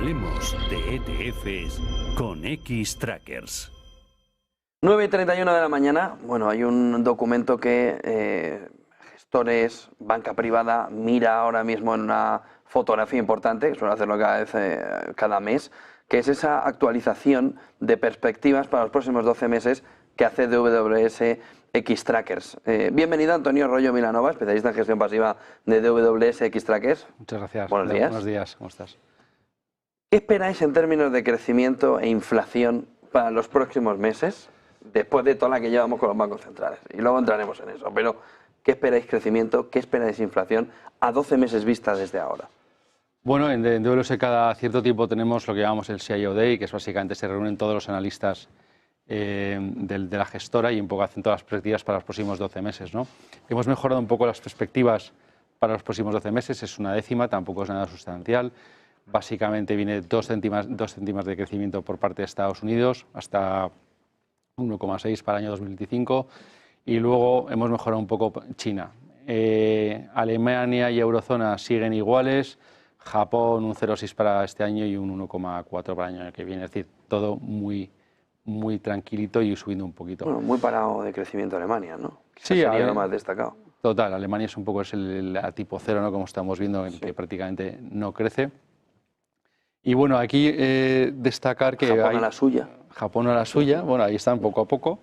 Hablemos de ETFs con Xtrackers. 9:31 de la mañana. Bueno, hay un documento que gestores, banca privada, mira ahora mismo en una fotografía importante, que suele hacerlo cada mes, que es esa actualización de perspectivas para los próximos 12 meses que hace DWS Xtrackers. Bienvenido Antonio Rollo Milanova, especialista en gestión pasiva de DWS Xtrackers. Muchas gracias. Buenos días. Buenos días, ¿cómo estás? ¿Qué esperáis en términos de crecimiento e inflación para los próximos meses, después de toda la que llevamos con los bancos centrales? Y luego entraremos en eso, pero ¿qué esperáis crecimiento, qué esperáis inflación a 12 meses vista desde ahora? Bueno, en DWS cada cierto tiempo tenemos lo que llamamos el CIO Day, que es básicamente se reúnen todos los analistas de la gestora y un poco hacen todas las perspectivas para los próximos 12 meses, ¿no? Hemos mejorado un poco las perspectivas para los próximos 12 meses, es una décima, tampoco es nada sustancial. Básicamente viene 2 céntimas de crecimiento por parte de Estados Unidos, hasta 1,6 para el año 2025. Y luego hemos mejorado un poco China. Alemania y Eurozona siguen iguales, Japón un 0,6 para este año y un 1,4 para el año que viene. Es decir, todo muy tranquilito y subiendo un poquito. Bueno, muy parado de crecimiento Alemania, ¿no? Quizás Sí, sería lo más destacado. Total, Alemania es un poco el tipo cero, ¿no? Como estamos viendo, en que prácticamente no crece. Y bueno, aquí destacar que Japón a la suya. Japón a la suya, bueno, ahí están poco a poco.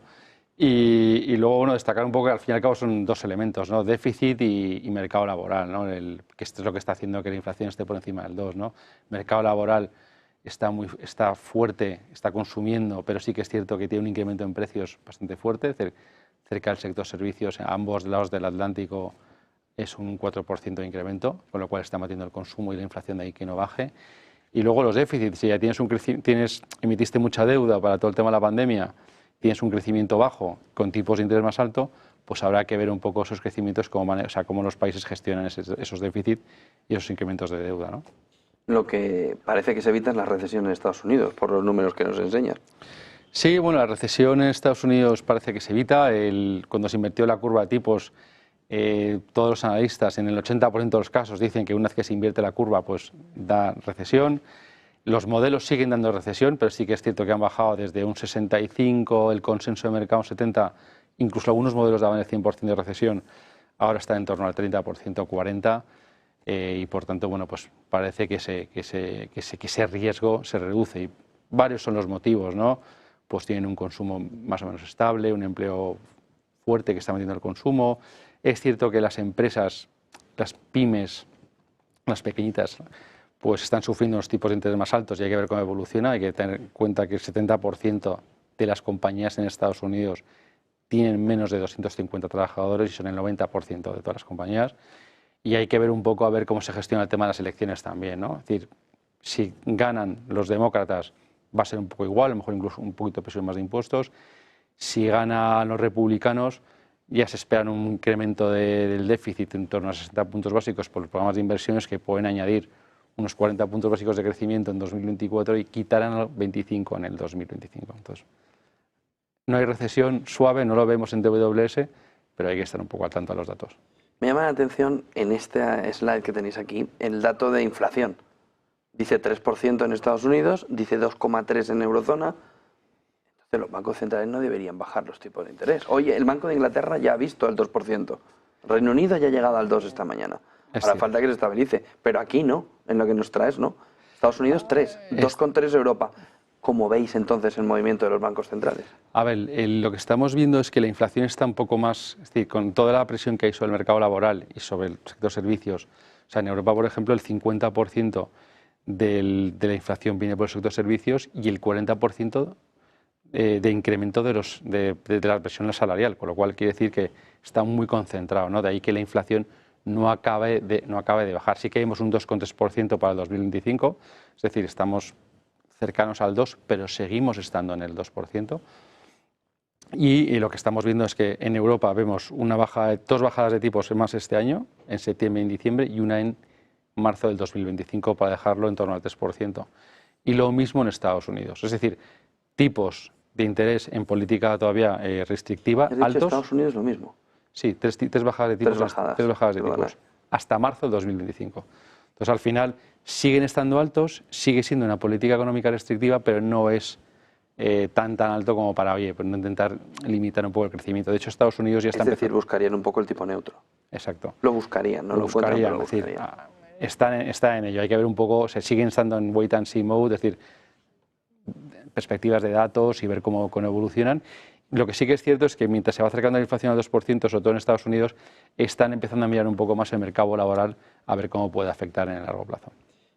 Y luego, bueno, destacar un poco que al fin y al cabo son dos elementos, ¿no? Déficit y mercado laboral, ¿no? Que esto es lo que está haciendo que la inflación esté por encima del 2, ¿no? Mercado laboral está fuerte, está consumiendo, pero sí que es cierto que tiene un incremento en precios bastante fuerte, cerca del sector servicios, a ambos lados del Atlántico es un 4% de incremento, con lo cual está manteniendo el consumo y la inflación de ahí que no baje. Y luego los déficits, si ya emitiste mucha deuda para todo el tema de la pandemia, tienes un crecimiento bajo con tipos de interés más alto, pues habrá que ver un poco esos crecimientos, cómo los países gestionan esos déficits y esos incrementos de deuda, ¿no? Lo que parece que se evita es la recesión en Estados Unidos, por los números que nos enseñan. Sí, bueno, la recesión en Estados Unidos parece que se evita. Cuando se invirtió la curva de tipos, todos los analistas, en el 80% de los casos, dicen que una vez que se invierte la curva, pues da recesión. Los modelos siguen dando recesión, pero sí que es cierto que han bajado desde un 65, el consenso de mercado un 70, incluso algunos modelos daban el 100% de recesión, ahora está en torno al 30%, 40%, y por tanto, bueno, pues parece que ese riesgo se reduce. Y varios son los motivos, ¿no? Pues tienen un consumo más o menos estable, un empleo fuerte que está metiendo el consumo. Es cierto que las empresas, las pymes, las pequeñitas, pues están sufriendo unos tipos de interés más altos y hay que ver cómo evoluciona. Hay que tener en cuenta que el 70% de las compañías en Estados Unidos tienen menos de 250 trabajadores y son el 90% de todas las compañías. Y hay que ver un poco a ver cómo se gestiona el tema de las elecciones también, ¿no? Es decir, si ganan los demócratas va a ser un poco igual, a lo mejor incluso un poquito de presión más de impuestos. Si ganan los republicanos, ya se esperan un incremento del déficit en torno a 60 puntos básicos por los programas de inversiones que pueden añadir unos 40 puntos básicos de crecimiento en 2024 y quitarán los 25 en el 2025. Entonces, no hay recesión suave, no lo vemos en DWS, pero hay que estar un poco al tanto de los datos. Me llama la atención en este slide que tenéis aquí el dato de inflación. Dice 3% en Estados Unidos, dice 2,3% en Eurozona. Entonces los bancos centrales no deberían bajar los tipos de interés. Oye, el Banco de Inglaterra ya ha visto el 2%. Reino Unido ya ha llegado al 2% esta mañana. Ahora falta que se estabilice, pero aquí no, en lo que nos traes no. Estados Unidos 3, 2,3 Europa. ¿Cómo veis entonces el movimiento de los bancos centrales? A ver, lo que estamos viendo es que la inflación está un poco más, es decir, con toda la presión que hay sobre el mercado laboral y sobre el sector servicios. O sea, en Europa, por ejemplo, el 50% de la inflación viene por el sector servicios y el 40% de incremento de la presión salarial, con lo cual quiere decir que está muy concentrado, ¿no? De ahí que la inflación no acabe de bajar. Sí que vemos un 2,3% para el 2025, es decir, estamos cercanos al 2%, pero seguimos estando en el 2%. Y lo que estamos viendo es que en Europa vemos dos bajadas de tipos más este año, en septiembre y en diciembre, y una en marzo del 2025 para dejarlo en torno al 3%. Y lo mismo en Estados Unidos. Es decir, tipos de interés en política todavía restrictiva altos. Estados Unidos lo mismo. Sí, tres bajadas de tipos. Tres bajadas de tipos hasta marzo del 2025. Entonces, al final, siguen estando altos, sigue siendo una política económica restrictiva, pero no es tan alto como para, oye, pues no intentar limitar un poco el crecimiento. De hecho, Estados Unidos ya está empezando. Es decir, buscarían un poco el tipo neutro. Exacto. Lo buscarían, no lo encuentran, pero lo buscarían. Está en ello. Hay que ver un poco, se siguen estando en wait and see mode, es decir, perspectivas de datos y ver cómo evolucionan. Lo que sí que es cierto es que mientras se va acercando la inflación al 2%, sobre todo en Estados Unidos, están empezando a mirar un poco más el mercado laboral a ver cómo puede afectar en el largo plazo.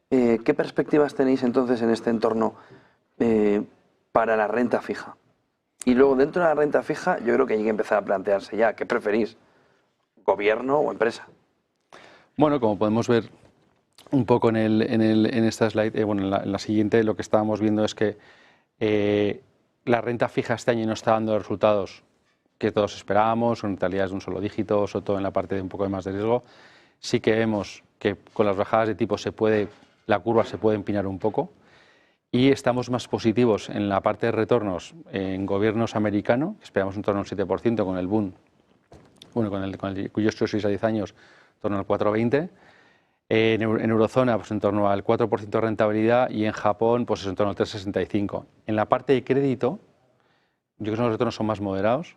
¿Qué perspectivas tenéis entonces en este entorno para la renta fija? Y luego dentro de la renta fija yo creo que hay que empezar a plantearse ya, ¿qué preferís? ¿Gobierno o empresa? Bueno, como podemos ver un poco en esta slide, en la siguiente, lo que estábamos viendo es que la renta fija este año no está dando los resultados que todos esperábamos, son rentabilidades de un solo dígito, sobre todo en la parte de un poco más de riesgo. Sí que vemos que con las bajadas de tipo la curva se puede empinar un poco y estamos más positivos en la parte de retornos en gobiernos americanos, esperamos en torno al 7% con el boom, bueno, con el US Treasuries a 10 años, en torno al 4,20%. En eurozona, pues en torno al 4% de rentabilidad y en Japón, pues en torno al 3,65%. En la parte de crédito, yo creo que los retornos son más moderados.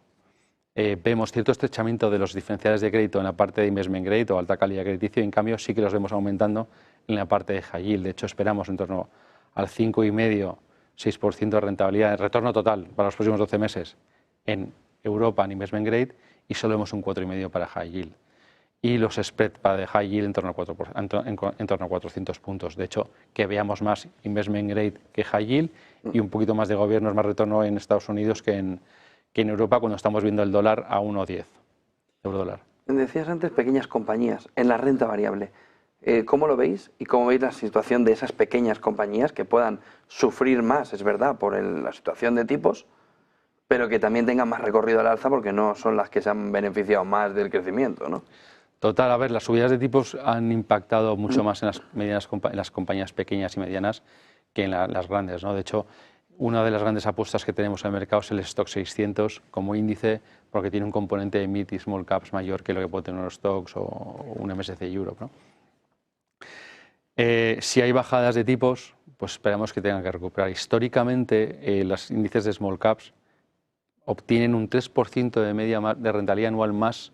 Vemos cierto estrechamiento de los diferenciales de crédito en la parte de investment grade o alta calidad crediticio, y en cambio sí que los vemos aumentando en la parte de high yield. De hecho, esperamos en torno al 5,5-6% de rentabilidad, en retorno total para los próximos 12 meses en Europa en investment grade, y solo vemos un 4,5% para high yield. Y los spread para de high yield en torno a 400 puntos. De hecho, que veamos más investment grade que high yield y un poquito más de gobiernos, más retorno en Estados Unidos que en Europa, cuando estamos viendo el dólar a 1,10 euro-dólar. Decías antes pequeñas compañías en la renta variable. ¿Cómo lo veis? ¿Y cómo veis la situación de esas pequeñas compañías que puedan sufrir más, es verdad, por la situación de tipos, pero que también tengan más recorrido al alza porque no son las que se han beneficiado más del crecimiento, ¿no? Total, a ver, las subidas de tipos han impactado mucho más en las compañías pequeñas y medianas que en las grandes, ¿no? De hecho, una de las grandes apuestas que tenemos en el mercado es el Stock 600 como índice, porque tiene un componente de mid y small caps mayor que lo que puede tener los stocks o un MSCI Europe, ¿no? Si hay bajadas de tipos, pues esperamos que tengan que recuperar. Históricamente, los índices de small caps obtienen un 3% de media de rentabilidad anual más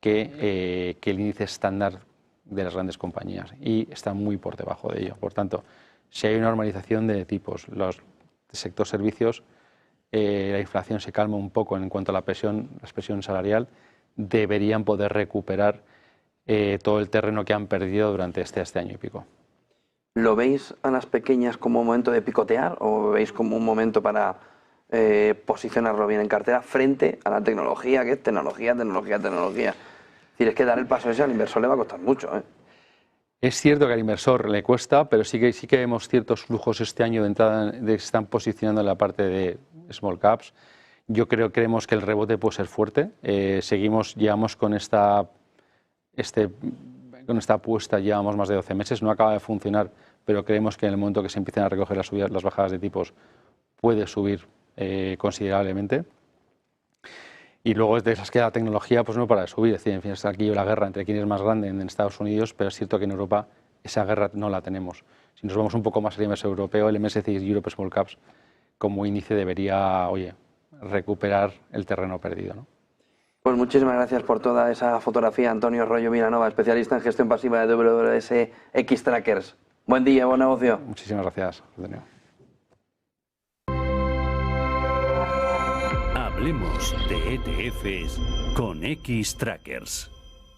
que el índice estándar de las grandes compañías, y está muy por debajo de ello. Por tanto, si hay una normalización de tipos, los sector servicios, la inflación se calma un poco en cuanto a la presión salarial, deberían poder recuperar todo el terreno que han perdido durante este año y pico. ¿Lo veis a las pequeñas como un momento de picotear o veis como un momento para posicionarlo bien en cartera frente a la tecnología, que es tecnología? Es decir, es que dar el paso ese al inversor le va a costar mucho, ¿eh? Es cierto que al inversor le cuesta, pero sí que vemos ciertos flujos este año de entrada que se están posicionando en la parte de small caps. Creemos que el rebote puede ser fuerte. Llevamos con esta apuesta, llevamos más de 12 meses, no acaba de funcionar, pero creemos que en el momento que se empiecen a recoger las bajadas de tipos puede subir considerablemente. Y luego de esas que la tecnología pues no para de subir, es decir, en fin, está aquí la guerra entre quién es más grande en Estados Unidos, pero es cierto que en Europa esa guerra no la tenemos. Si nos vamos un poco más al inversor europeo, el MSCI Europe Small Caps como índice debería, recuperar el terreno perdido, ¿no? Pues muchísimas gracias por toda esa fotografía, Antonio Royo Vilanova, especialista en gestión pasiva de WS Xtrackers. Buen día, buen negocio. Muchísimas gracias, Antonio. Hablemos de ETFs con Xtrackers.